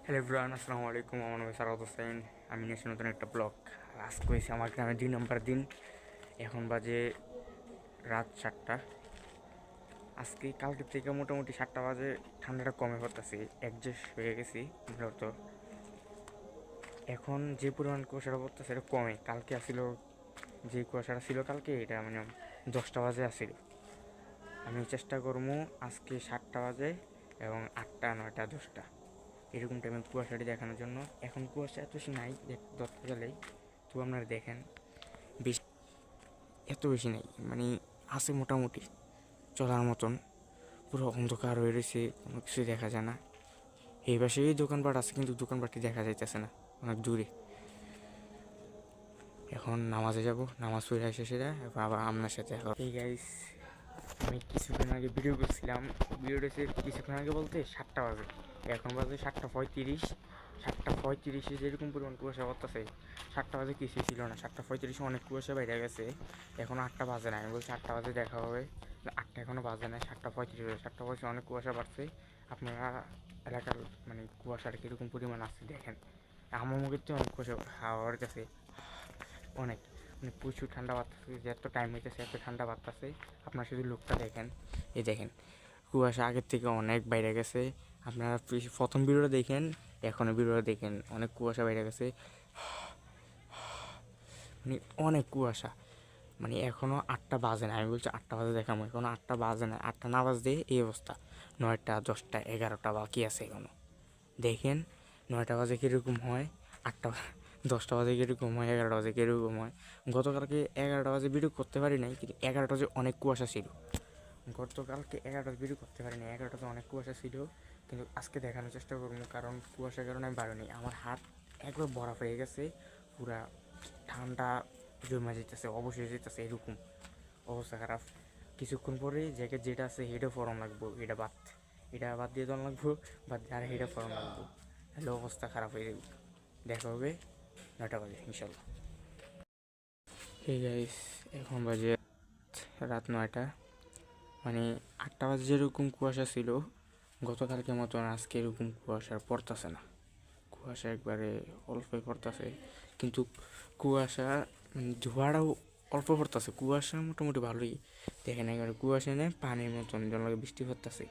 Hello everyone, আসসালামু আলাইকুম। আমার নাম সারাদ হোসেন। আমি নিয়েছি নতুন একটা ব্লগ। আজকে হয়েছে আমার গ্রামের 2 নম্বর দিন। এখন বাজে রাত 7টা। আজকে কালকের থেকে মোটামুটি 7টা বাজে ঠান্ডাটা কমে পড়তেছে, অ্যাডজাস্ট হয়ে গেছি মূলত। এখন যে পরিমাণ কুয়াশাটা পড়তেছে এটা কমে। কালকে আসছিল, যে কুয়াশাটা ছিল কালকে, এটা মানে 10টা বাজে আসছিল। আমি চেষ্টা করবো আজকে 7টা বাজে এবং 8টা, 9টা, 10টা এরকম টাইমে কুয়াশাটি দেখানোর জন্য। এখন কুয়াশা এত বেশি নাই ধরতে গেলেই, তো আপনারা দেখেন বেশি এত বেশি নেই, মানে আছে মোটামুটি চলার মতন। পুরো অন্ধকার হয়ে রয়েছে, কোনো কিছুই দেখা যায় না। এই পাশেই দোকানপাট আছে, কিন্তু দোকানপাটটি দেখা যাইতেছে না, অনেক দূরে। এখন নামাজে যাব, নামাজ পড়ে এসে সেটা এরপর আবার আপনার সাথে দেখা। এই গাইস, আমি কিছুক্ষণ আগে ভিডিও করছিলাম। ভিডিওটা কিছুক্ষণ আগে বলতে 7টা বাজে, এখন বাজে 7টা 35। 7টা 35-এ যেরকম পরিমাণ কুয়াশা পড়তেছে, 7টা বাজে কিছুই ছিল না। 7টা 35-এ অনেক কুয়াশা বাইরে গেছে। এখন 8টা বাজে না, আমি বলছি 8টা বাজে দেখা হবে। 8টা এখনও বাজে না, 7টা 35 বাজে। 7টা 35 অনেক কুয়াশা বাড়ছে। আপনারা এলাকার মানে কুয়াশাটা কীরকম পরিমাণ আছে দেখেন। আমার মুখের তো অনেক কুয়াশা হাওয়ার কাছে অনেক, মানে প্রচুর ঠান্ডা বাড়তেছে। যে এত টাইম হইতেছে এত ঠান্ডা বাড়তেছে। আপনারা শুধু লোকটা দেখেন, এই দেখেন কুয়াশা আগের থেকে অনেক বাইরে গেছে। আপনারা প্রথম ভিডিওটা দেখেন, এখনও ভিডিওটা দেখেন, অনেক কুয়াশা বাইরে গেছে, মানে অনেক কুয়াশা। মানে এখনও 8টা বাজে না, আমি বলছি 8টা বাজে দেখাবো, এখনও 8টা বাজে না। 8টা না বাজতে এই অবস্থা। 9টা 10টা 11টা বাকি আছে এখনও। দেখেন 9টা বাজে কীরকম হয়, 8টা 10টা বাজে কীরকম হয়, 11টা বাজে কীরকম হয়। গতকালকে 11টা বাজে ভিডিও করতে পারি নাই, কিন্তু 11টা বাজে অনেক কুয়াশা ছিল। গতকালকে 11টার ভিডিও করতে পারি নাই, 11টাতে অনেক কুয়াশা ছিল। কিন্তু আজকে দেখানোর চেষ্টা করবো, কারণ কুয়াশার কারণে আমি বাড়িনি। আমার হাত একবার বরফ হয়ে গেছে, পুরা ঠান্ডা জমে যেতেছে, অবশ্যই যেতেছে, এরকম অবস্থা খারাপ। কিছুক্ষণ পরে জ্যাকেট যেটা আছে হেডে ফরম লাগবো, এটা বাদ দিয়ে দন লাগবো, বাদ দিয়ে আর হেডে ফরম লাগবো, তাহলে অবস্থা খারাপ হয়ে যাবে। দেখা হবে 9টা বাজে ইনশাল্লাহ। এই গাইস, এখন বাজে রাত 9টা। মানে 8টা বাজে যেরকম কুয়াশা ছিল গতকালকের মতন আজকে এরকম কুয়াশা পড়তেছে না। কুয়াশা একবারে অল্পই পড়তেছে, কিন্তু কুয়াশা ধোঁয়াটাও অল্প পড়তেছে। কুয়াশা মোটামুটি ভালোই দেখেন, একবারে কুয়াশা নেই পানির মতন যেন লাগে বৃষ্টি পড়তেছে,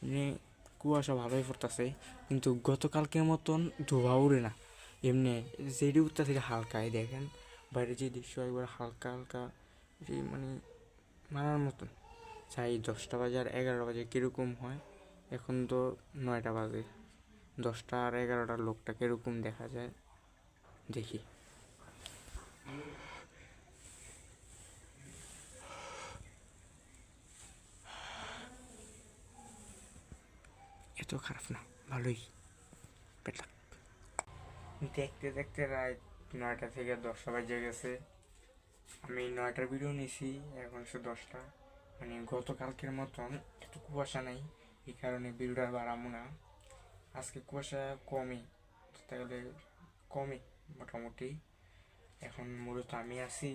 এমনি কুয়াশা ভালোই পড়তেছে। কিন্তু গতকালকের মতন ধোঁয়া উড়ে না, এমনি যেটি উঠতে থেকে হালকাই দেখেন। বাইরে যে দৃশ্য একবার হালকা হালকা, যে মানে মানার মতন। চাই 10টা বাজে আর 11টা বাজে কীরকম হয়। এখন তো 9টা বাজে, 10টা আর 11টার লোকটা কীরকম দেখা যায় দেখি। এত খারাপ না, ভালোই পেটলাক। দেখতে দেখতে রাত 9টা থেকে 10টা বাজে গেছে। আমি 9টার ভিডিও নিয়েছি, এখন সে 10টা। মানে গতকালকের মতন এত কুয়াশা নেই, এই কারণে ভিডিওটা বাড়াবো না। আজকে কুয়াশা কমই, তাহলে কমই মোটামুটি। এখন মূলত আমি আছি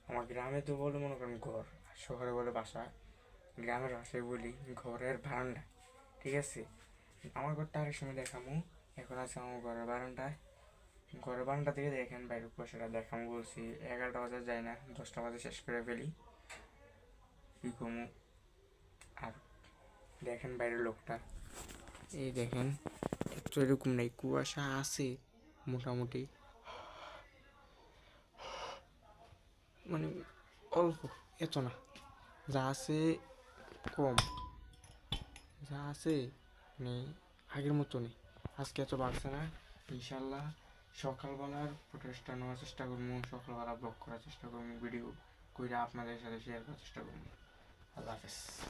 আমার গ্রামে, তো বলে মনে করেন ঘর, শহরে বলে বাসা। গ্রামের ভাষায় বলি ঘরের বারান্দা, ঠিক আছে। আমার ঘরটা আরেক সময় দেখামু। এখন আছে আমার ঘরের বারান্দায়। ঘরের বারান্দা থেকে দেখেন বাইরের কুয়াশাটা দেখামু বলছি। 11টা বাজে যায় না, 10টা বাজে শেষ করে ফেলি, কি কমু আর। দেখেন বাইরের লোকটা, এই দেখেন এত এরকম নেই, কুয়াশা আছে মোটামুটি, মানে অল্প, এত না। যা আছে কম, যা আছে মানে আগের মতো নেই। আজকে এত বাড়ছে না। ইনশাল্লাহ সকালবেলার ফুটেজটা নেওয়ার চেষ্টা করবো, সকালবেলা ব্লগ করার চেষ্টা করবো, ভিডিও করে আপনাদের সাথে শেয়ার করার চেষ্টা করবো। আল্লাহ হাফেজ।